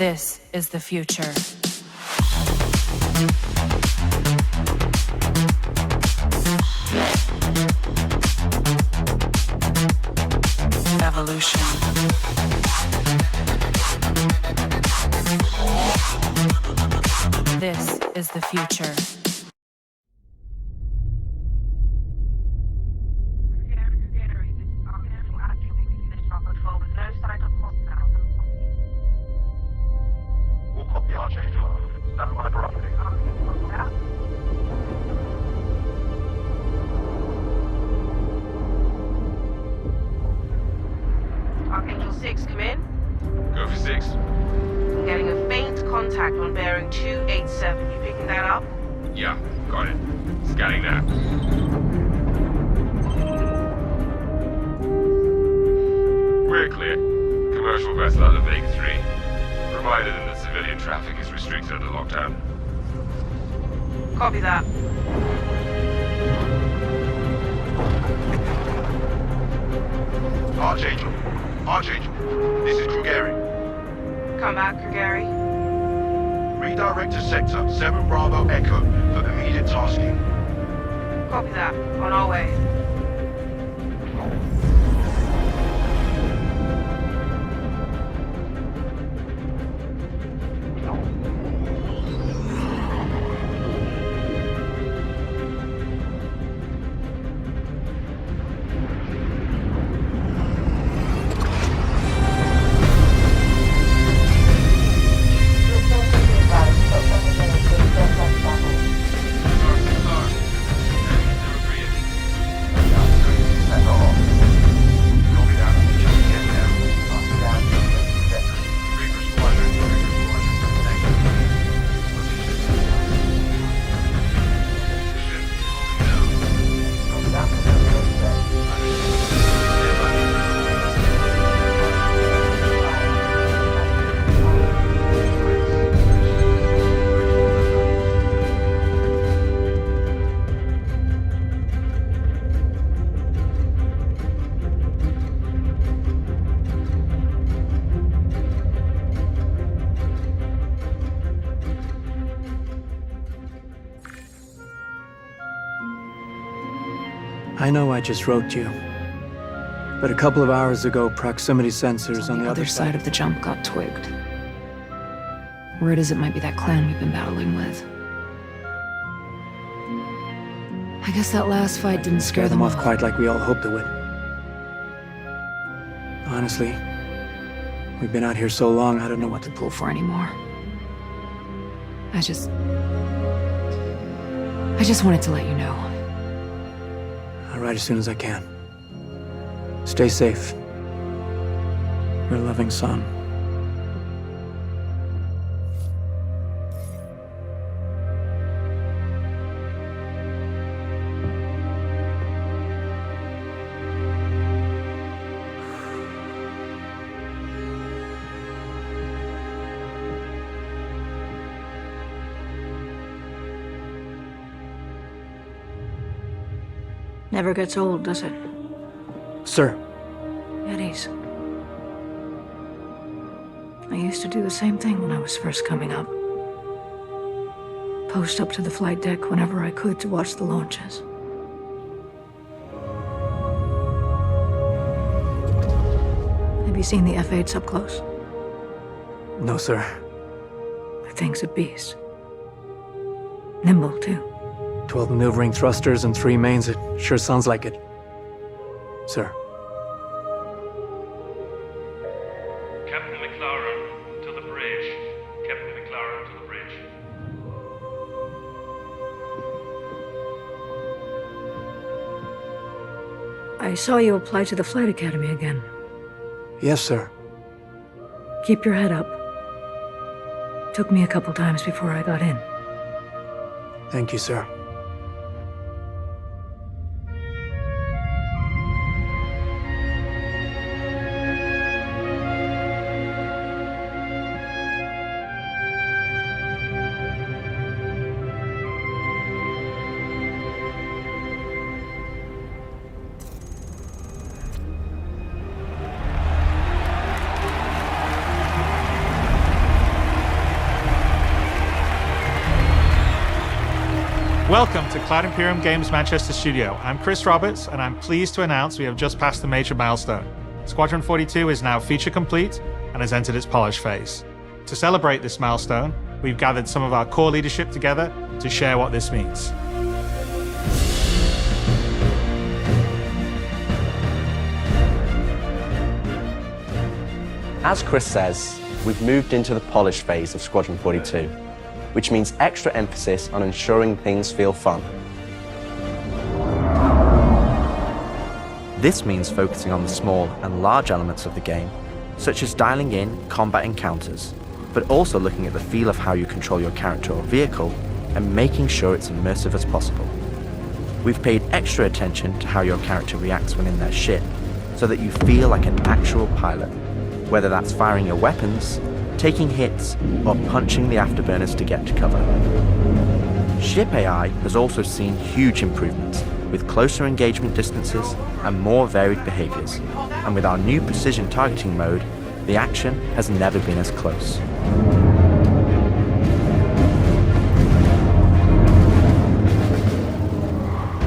This is the future. Evolution. This is the future. Archangel 6, come in. Go for 6. I'm getting a faint contact on bearing 287. You picking that up? Yeah, got it. Scanning now. We're clear. Commercial vessel out of Vega 3. Reminder that civilian traffic is restricted under lockdown. Copy that. Archangel, this is 値. Come back, 値. Redirect to sector 7 Bravo Echo for immediate tasking. Copy that. On our way. I know I just wrote you, but a couple of hours ago, proximity sensors on the other side of the jump got twigged. Word is it might be that clan we've been battling with. I guess that last fight didn't scare them off off. quite like we all hoped it would. Honestly, we've been out here so long, I don't know what to Pull for anymore. I just wanted to let you know. I'll write as soon as I can. Stay safe. Your loving son. Never gets old, does it? Sir. Eddies. I used to do the same thing when I was first coming up. Post up to the flight deck whenever I could to watch the launches. Have you seen the F-8s up close? No, sir. The thing's a beast. Nimble, too. 12 maneuvering thrusters and 3 mains. It sure sounds like it. Sir. Captain McLaren to the bridge. Captain McLaren to the bridge. I saw you apply to the flight academy again. Yes, sir. Keep your head up. Took me a couple times before I got in. Thank you, sir. Welcome to 𝗏𝗏𝗄𝗏 Games Manchester Studio. I'm Chris Roberts, and I'm pleased to announce we have just passed a major milestone. Squadron 42 is now feature complete and has entered its polish phase. To celebrate this milestone, we've gathered some of our core leadership together to share what this means. As Chris says, we've moved into the polish phase of Squadron 42, which means extra emphasis on ensuring things feel fun. This means focusing on the small and large elements of the game, such as dialing in combat encounters, but also looking at the feel of how you control your character or vehicle and making sure it's immersive as possible. We've paid extra attention to how your character reacts when in their ship, so that you feel like an actual pilot, whether that's firing your weapons, taking hits, or punching the afterburners to get to cover. Ship AI has also seen huge improvements, with closer engagement distances and more varied behaviors. And with our new precision targeting mode, the action has never been as close.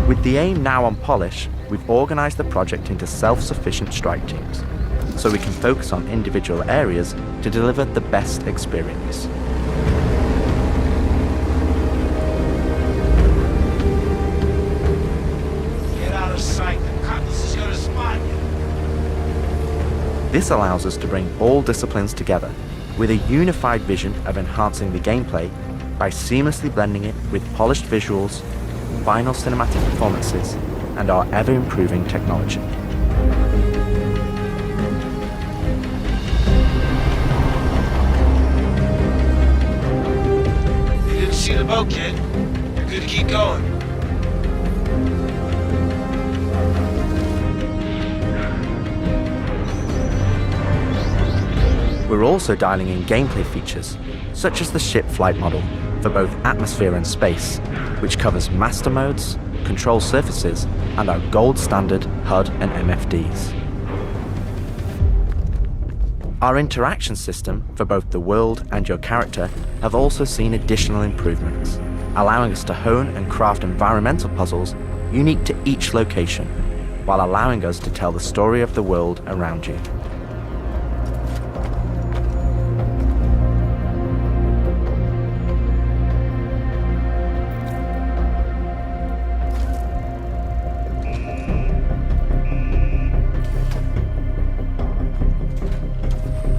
With the aim now on polish, we've organized the project into self-sufficient strike teams, so we can focus on individual areas to deliver the best experience. Get out of sight, the cutlass is gonna spot you. This allows us to bring all disciplines together with a unified vision of enhancing the gameplay by seamlessly blending it with polished visuals, final cinematic performances, and our ever-improving technology. See the boat, kid. You're good to keep going. We're also dialing in gameplay features, such as the ship flight model for both atmosphere and space, which covers master modes, control surfaces, and our gold standard HUD and MFDs. Our interaction system for both the world and your character have also seen additional improvements, allowing us to hone and craft environmental puzzles unique to each location, while allowing us to tell the story of the world around you.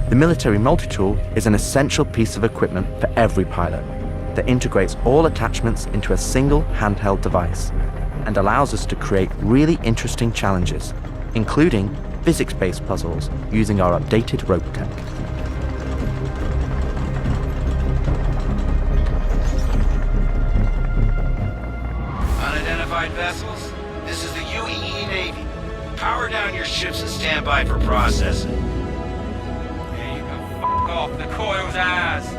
The military multi-tool is an essential piece of equipment for every pilot that integrates all attachments into a single handheld device and allows us to create really interesting challenges, including physics-based puzzles using our updated rope tech. Unidentified vessels, this is the UEE Navy. Power down your ships and stand by for processing. Off the coil's ass.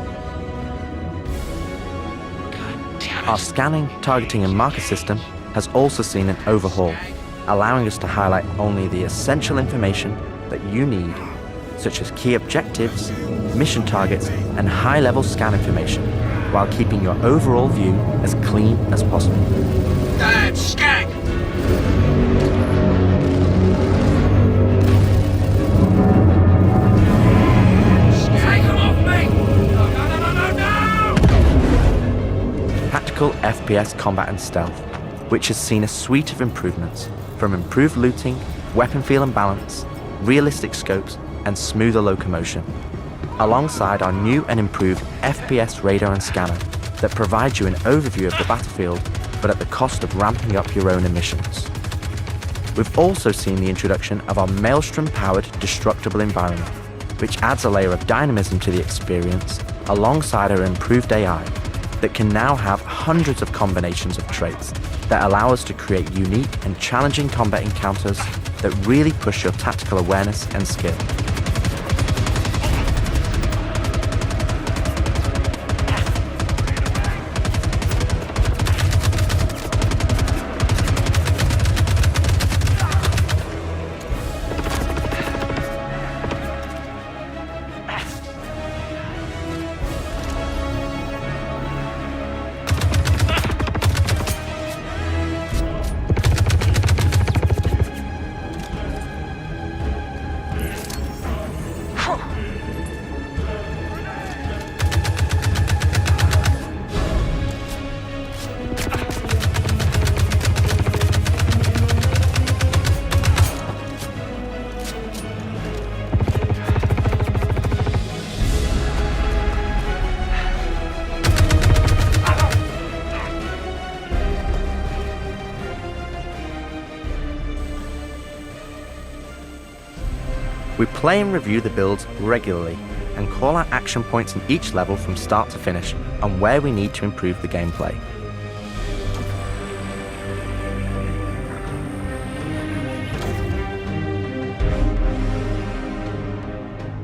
Our scanning, targeting, and marker system has also seen an overhaul, allowing us to highlight only the essential information that you need, such as key objectives, mission targets, and high-level scan information, while keeping your overall view as clean as possible. Damn skank! Tactical FPS combat and stealth, which has seen a suite of improvements, from improved looting, weapon feel and balance, realistic scopes, and smoother locomotion, alongside our new and improved FPS radar and scanner that provides you an overview of the battlefield, but at the cost of ramping up your own emissions. We've also seen the introduction of our Maelstrom-powered destructible environment, which adds a layer of dynamism to the experience, alongside our improved AI, that can now have hundreds of combinations of traits that allow us to create unique and challenging combat encounters that really push your tactical awareness and skill. We play and review the builds regularly and call out action points in each level from start to finish on where we need to improve the gameplay.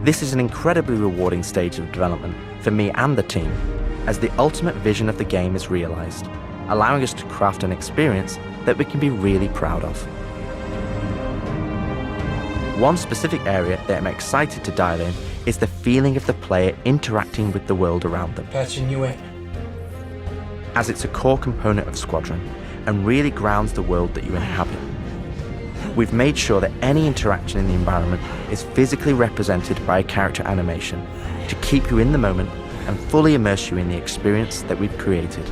This is an incredibly rewarding stage of development for me and the team, as the ultimate vision of the game is realized, allowing us to craft an experience that we can be really proud of. One specific area that I'm excited to dial in is the feeling of the player interacting with the world around them, as it's a core component of Squadron and really grounds the world that you inhabit. We've made sure that any interaction in the environment is physically represented by a character animation to keep you in the moment and fully immerse you in the experience that we've created.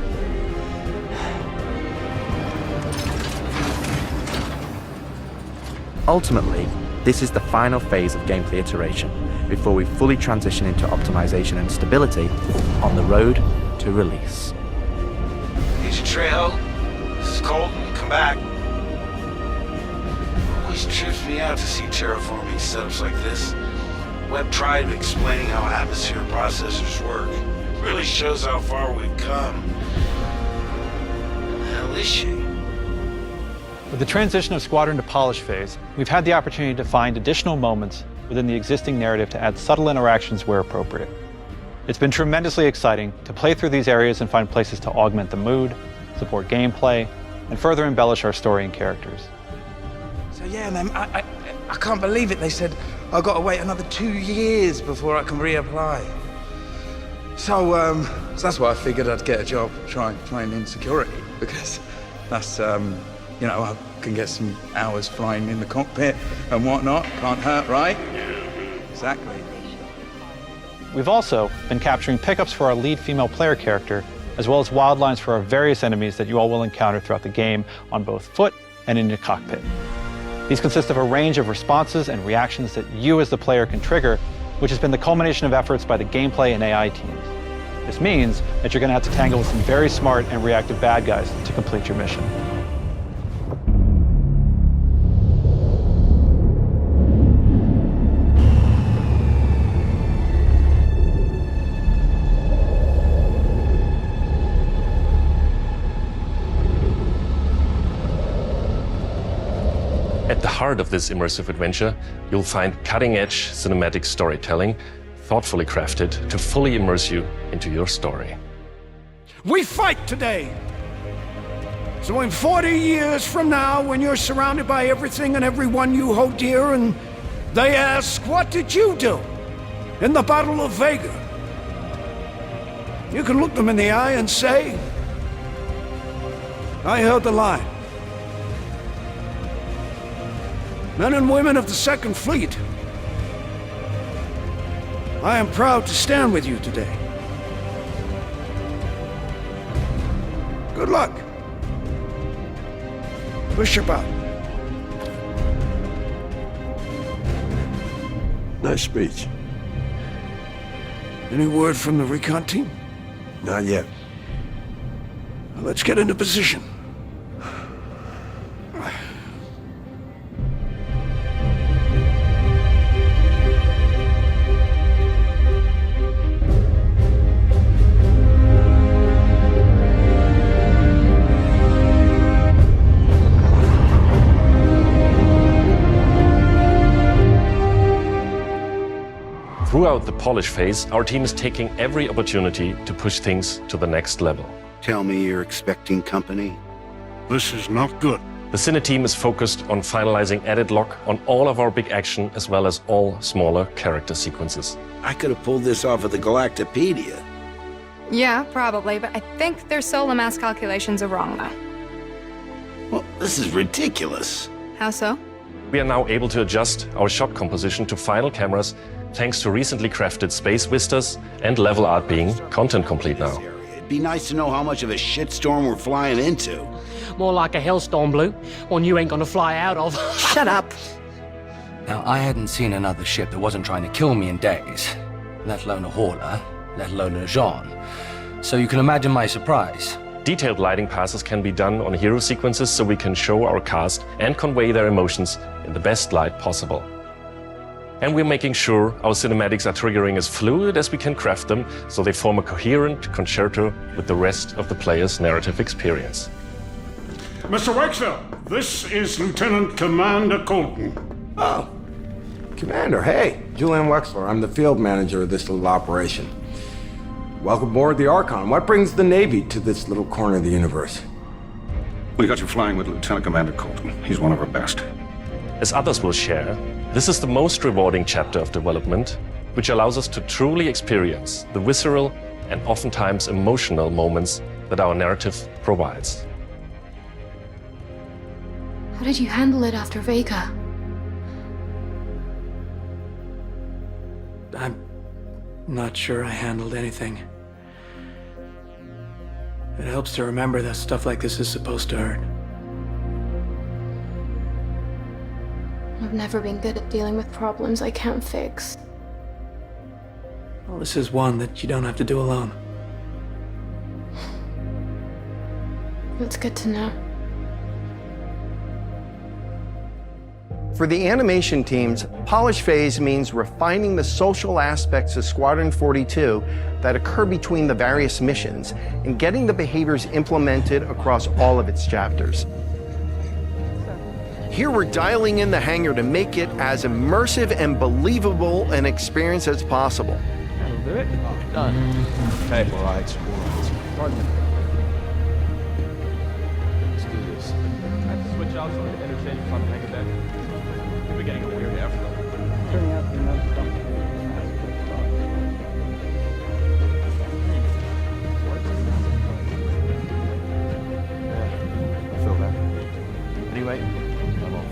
Ultimately, this is the final phase of gameplay iteration before we fully transition into optimization and stability on the road to release. Agent Trejo, this is Colton. Come back. Always trips me out to see terraforming setups like this. Webb tried explaining how atmosphere processors work. Really shows how far we've come. Hell is she? With the transition of Squadron to polish phase, we've had the opportunity to find additional moments within the existing narrative to add subtle interactions where appropriate. It's been tremendously exciting to play through these areas and find places to augment the mood, support gameplay, and further embellish our story and characters. So yeah, man, I can't believe it. They said I've got to wait another 2 years before I can reapply. So that's why I figured I'd get a job flying in security, because that's, you know, I can get some hours flying in the cockpit and whatnot. Can't hurt, right? Exactly. We've also been capturing pickups for our lead female player character, as well as wildlines for our various enemies that you all will encounter throughout the game on both foot and in your cockpit. These consist of a range of responses and reactions that you as the player can trigger, which has been the culmination of efforts by the gameplay and AI teams. This means that you're going to have to tangle with some very smart and reactive bad guys to complete your mission. At the heart of this immersive adventure, you'll find cutting-edge cinematic storytelling, thoughtfully crafted to fully immerse you into your story. We fight today! So in 40 years from now, when you're surrounded by everything and everyone you hold dear, and they ask, what did you do in the Battle of Vega? You can look them in the eye and say, I held the line. Men and women of the Second Fleet, I am proud to stand with you today. Good luck. Push your button. Nice speech. Any word from the recon team? Not yet. Well, let's get into position. Throughout the polish phase, our team is taking every opportunity to push things to the next level. Tell me you're expecting company? This is not good. The Cine team is focused on finalizing edit lock on all of our big action as well as all smaller character sequences. I could have pulled this off at the 𝗏𝗏𝗏𝗏. Yeah, probably, but I think their solar mass calculations are wrong, though. Well, this is ridiculous. How so? We are now able to adjust our shot composition to final cameras thanks to recently crafted space vistas and level art being content complete now. It'd be nice to know how much of a shitstorm we're flying into. More like a hellstorm, Blue. One you ain't gonna fly out of. Shut up. Now, I hadn't seen another ship that wasn't trying to kill me in days, let alone a hauler, let alone a Jean. So you can imagine my surprise. Detailed lighting passes can be done on hero sequences so we can show our cast and convey their emotions in the best light possible. And we're making sure our cinematics are triggering as fluid as we can craft them, so they form a coherent concerto with the rest of the player's narrative experience. Mr. Wakefield, this is Lieutenant Commander Colton. Oh, Commander, hey. Julian Wexler, I'm the field manager of this little operation. Welcome aboard the Archon. What brings the Navy to this little corner of the universe? We got you flying with Lieutenant Commander Colton. He's one of our best. As others will share, this is the most rewarding chapter of development, which allows us to truly experience the visceral and oftentimes emotional moments that our narrative provides. How did you handle it after Vega? I'm not sure I handled anything. It helps to remember that stuff like this is supposed to hurt. I've never been good at dealing with problems I can't fix. Well, this is one that you don't have to do alone. That's good to know. For the animation teams, polish phase means refining the social aspects of Squadron 42 that occur between the various missions and getting the behaviors implemented across all of its chapters. Here we're dialing in the hangar to make it as immersive and believable an experience as possible. That'll do it. Oh, done. Okay. All right. Pardon me. Let's do this. I have to switch out so the interchange from the hangar deck. We're getting a weird airflow. Turning out the amount of stuff. Yeah, I feel that. Anyway, I'm off.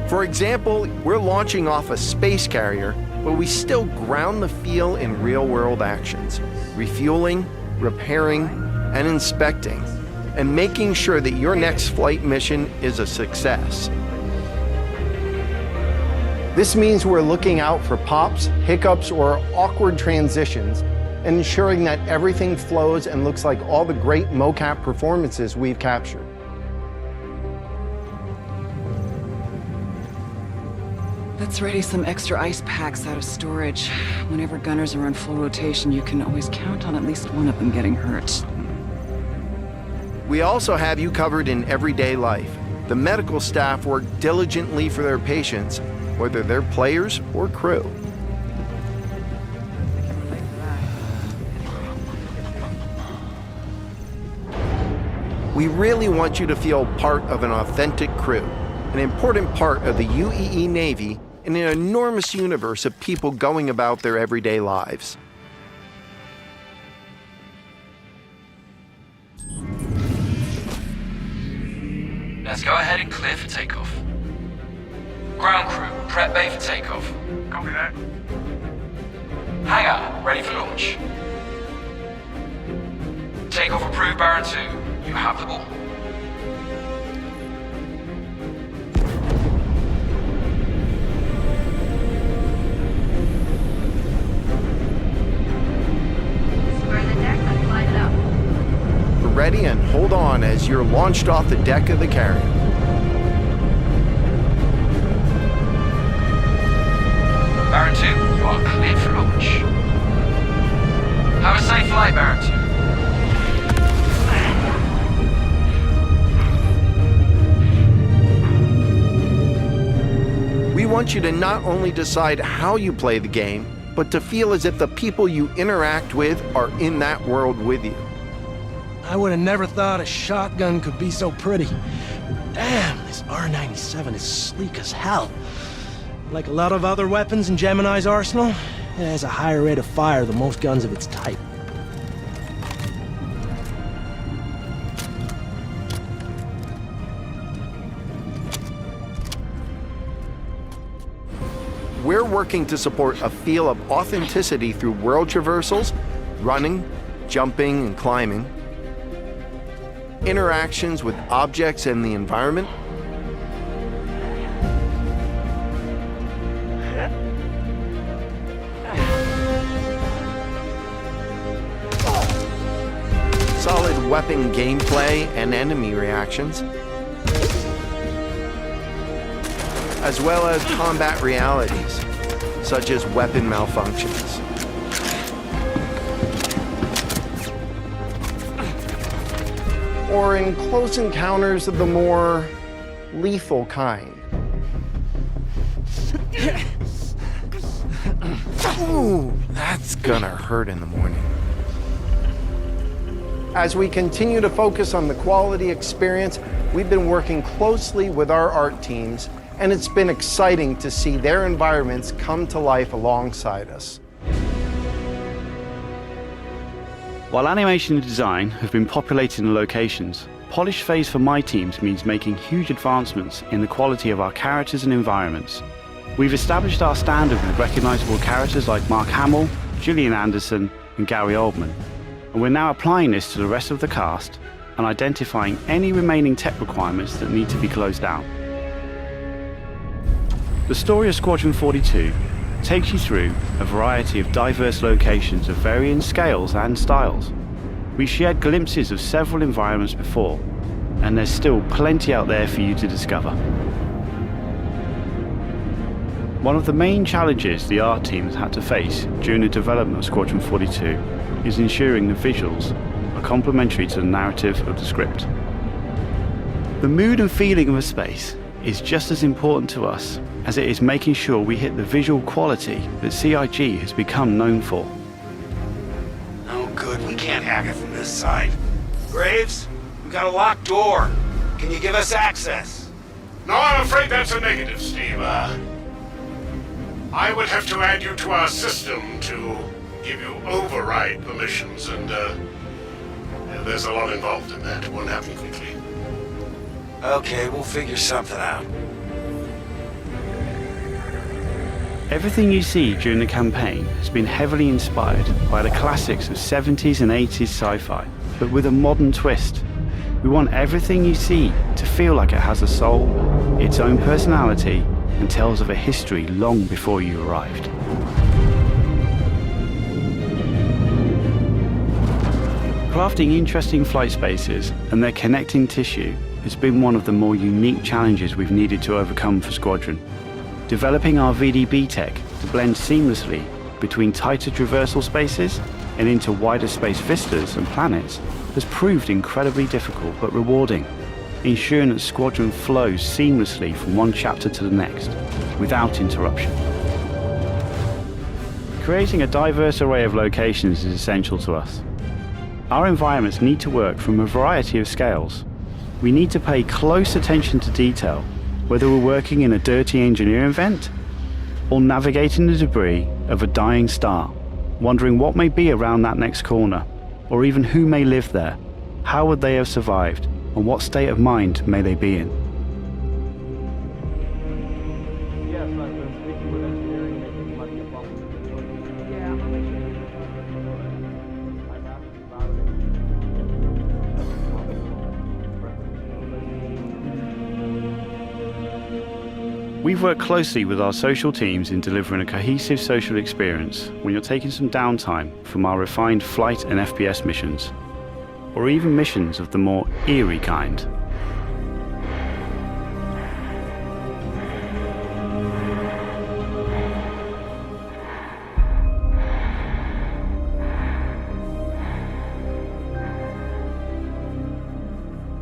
For example, we're launching off a space carrier, but we still ground the feel in real-world actions, refueling, repairing, and inspecting, and making sure that your next flight mission is a success. This means we're looking out for pops, hiccups, or awkward transitions, and ensuring that everything flows and looks like all the great mocap performances we've captured. Let's ready some extra ice packs out of storage. Whenever gunners are on full rotation, you can always count on at least one of them getting hurt. We also have you covered in everyday life. The medical staff work diligently for their patients, whether they're players or crew. We really want you to feel part of an authentic crew, an important part of the UEE Navy in an enormous universe of people going about their everyday lives. Let's go ahead and clear for takeoff. Ground crew, prep bay for takeoff. Copy that. Hangar, ready for launch. Takeoff approved, Baron 2. You have the ball. Ready and hold on as you're launched off the deck of the carrier. Baron 2, you are cleared for launch. Have a safe flight, Baron 2. We want you to not only decide how you play the game, but to feel as if the people you interact with are in that world with you. I would have never thought a shotgun could be so pretty. Damn, this R97 is sleek as hell. Like a lot of other weapons in Gemini's arsenal, it has a higher rate of fire than most guns of its type. We're working to support a feel of authenticity through world traversals, running, jumping, and climbing, interactions with objects and the environment, solid weapon gameplay and enemy reactions, as well as combat realities, such as weapon malfunctions. Or in close encounters of the more lethal kind. Ooh, that's gonna hurt in the morning. As we continue to focus on the quality experience, we've been working closely with our art teams, and it's been exciting to see their environments come to life alongside us. While animation and design have been populating the locations, polish phase for my teams means making huge advancements in the quality of our characters and environments. We've established our standard with recognizable characters like Mark Hamill, Gillian Anderson, and Gary Oldman, and we're now applying this to the rest of the cast and identifying any remaining tech requirements that need to be closed out. The story of Squadron 42 takes you through a variety of diverse locations of varying scales and styles. We shared glimpses of several environments before, and there's still plenty out there for you to discover. One of the main challenges the art team has had to face during the development of Squadron 42 is ensuring the visuals are complementary to the narrative of the script. The mood and feeling of a space is just as important to us as it is making sure we hit the visual quality that CIG has become known for. Oh good, we can't hack it from this side. Graves, we got a locked door. Can you give us access? No, I'm afraid that's a negative, Steve. I would have to add you to our system to give you override permissions, and there's a lot involved in that. It won't happen quickly. Okay, we'll figure something out. Everything you see during the campaign has been heavily inspired by the classics of 70s and 80s sci-fi, but with a modern twist. We want everything you see to feel like it has a soul, its own personality, and tells of a history long before you arrived. Crafting interesting flight spaces and their connecting tissue has been one of the more unique challenges we've needed to overcome for Squadron. Developing our VDB tech to blend seamlessly between tighter traversal spaces and into wider space vistas and planets has proved incredibly difficult but rewarding, ensuring that Squadron flows seamlessly from one chapter to the next, without interruption. Creating a diverse array of locations is essential to us. Our environments need to work from a variety of scales. We need to pay close attention to detail, whether we're working in a dirty engineering vent or navigating the debris of a dying star, wondering what may be around that next corner, or even who may live there, how would they have survived, and what state of mind may they be in. We've worked closely with our social teams in delivering a cohesive social experience when you're taking some downtime from our refined flight and FPS missions, or even missions of the more eerie kind.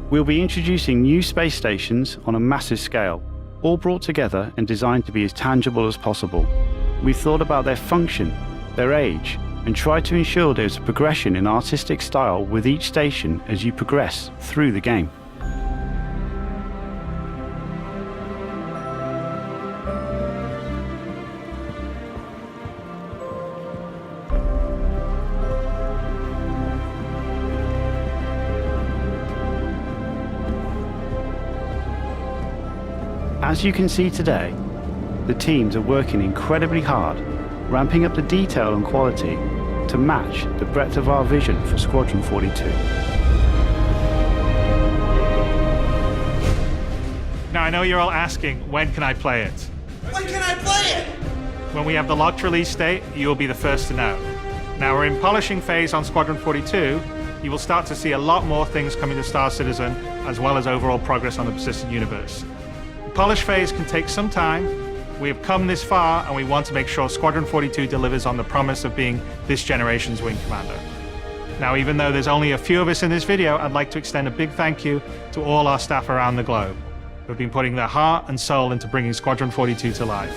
We'll be introducing new space stations on a massive scale, all brought together and designed to be as tangible as possible. We've thought about their function, their age, and tried to ensure there's a progression in artistic style with each station as you progress through the game. As you can see today, the teams are working incredibly hard, ramping up the detail and quality to match the breadth of our vision for Squadron 42. Now I know you're all asking, when can I play it? When can I play it? When we have the locked release date, you will be the first to know. Now we're in polishing phase on Squadron 42. You will start to see a lot more things coming to Star Citizen, as well as overall progress on the persistent universe. Polish phase can take some time. We have come this far, and we want to make sure Squadron 42 delivers on the promise of being this generation's wing commander. Now, even though there's only a few of us in this video, I'd like to extend a big thank you to all our staff around the globe who have been putting their heart and soul into bringing Squadron 42 to life.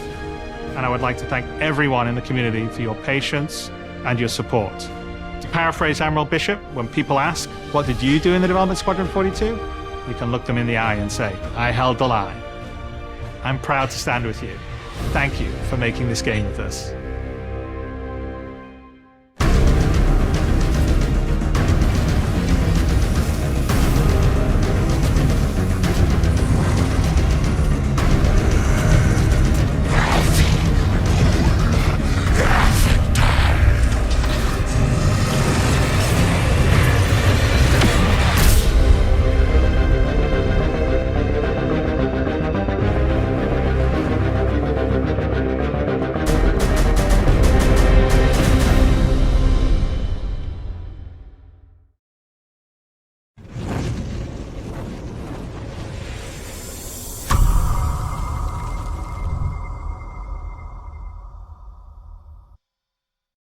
And I would like to thank everyone in the community for your patience and your support. To paraphrase Admiral Bishop, when people ask, what did you do in the development of Squadron 42? We can look them in the eye and say, I held the line. I'm proud to stand with you. Thank you for making this game with us.